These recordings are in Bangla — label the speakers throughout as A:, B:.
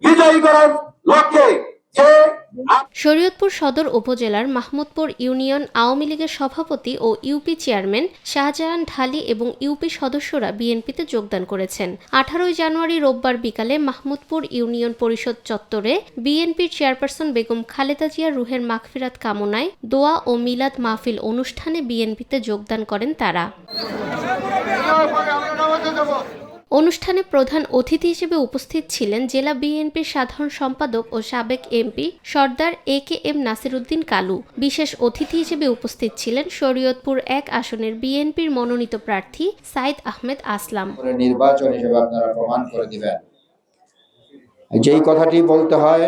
A: বিজয়ী করার লক্ষ্যে যে
B: শরীয়তপুর সদর উপজেলার মাহমুদপুর ইউনিয়ন আওয়ামী লীগের সভাপতি ও ইউপি চেয়ারম্যান শাহজাহান ঢালী এবং ইউপি সদস্যরা বিএনপিতে যোগদান করেছেন। 18 জানুয়ারি রোববার বিকালে মাহমুদপুর ইউনিয়ন পরিষদ চত্বরে বিএনপির চেয়ারপারসন বেগম খালেদা জিয়ার রুহের মাগফিরাত কামনায় দোয়া ও মিলাদ মাহফিল অনুষ্ঠানে বিএনপিতে যোগদান করেন তারা। অনুষ্ঠানে প্রধান অতিথি হিসেবে উপস্থিত ছিলেন জেলা বিএনপির সাধারণ সম্পাদক ও সাবেক এমপি সর্দার এ.কে.এম. নাসিরউদ্দিন কালু। বিশেষ অতিথি হিসেবে উপস্থিত ছিলেন শরীয়তপুর 1 আসনের বিএনপির মনোনীত প্রার্থী সাইদ আহমেদ আসলাম।
C: নির্বাচন হিসেবে আপনারা প্রমাণ করে দিবেন। যেই কথাটি বলতে হয়,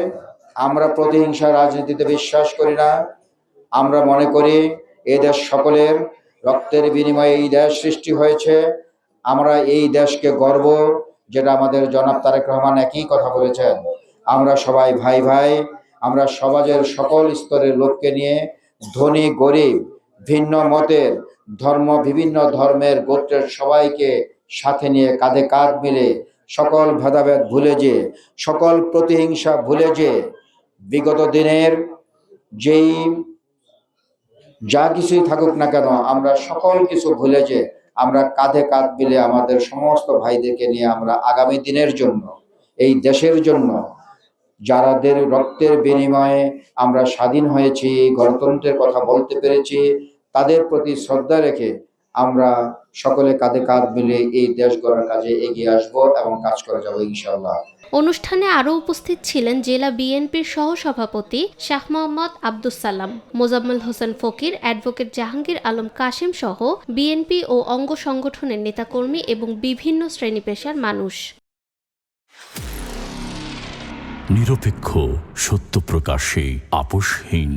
C: আমরা প্রতিহিংসা রাজনীতিতে বিশ্বাস করি না। আমরা মনে করি এই দেশ সকলের রক্তের বিনিময়ে এই দেশ সৃষ্টি হয়েছে। আমরা এই দেশকে গর্ব, যেটা আমাদের জনাব তারেক রহমান একই কথা বলেছেন, আমরা সবাই ভাই ভাই। আমরা সমাজের সকল স্তরের লোককে নিয়ে, ধনী গরিব, ভিন্ন মতের ধর্ম, বিভিন্ন ধর্মের গোত্রের সবাইকে সাথে নিয়ে কাঁধে কাঁধ মিলে, সকল ভেদাভেদ ভুলে যে, সকল প্রতিহিংসা ভুলে যে, বিগত দিনের যেই যা কিছুই থাকুক না কেন, আমরা সকল কিছু ভুলে যে আমরা কাঁধে কাঁধ মিলে আমাদের সমস্ত ভাইদেরকে নিয়ে আমরা আগামী দিনের জন্য, এই দেশের জন্য, যাদের রক্তের বিনিময়ে আমরা স্বাধীন হয়েছি, গণতন্ত্রের কথা বলতে পেরেছি, তাদের প্রতি শ্রদ্ধা রেখে আমরা সকলে কাঁধে কাঁধ মিলে এই দেশ গড়ার কাজে এগিয়ে আসব এবং কাজ করে যাব ইনশাআল্লাহ।
B: অনুষ্ঠানে আরও উপস্থিত ছিলেন জেলা বিএনপির সহসভাপতি শাহ মোহাম্মদ আব্দুস সালাম, মোজাম্মেল হোসেন ফকির, অ্যাডভোকেট জাহাঙ্গীর আলম কাসিম সহ বিএনপি ও অঙ্গ সংগঠনের নেতাকর্মী এবং বিভিন্ন শ্রেণী পেশার মানুষ।
D: নিরপেক্ষ, সত্য প্রকাশে আপোষহীন।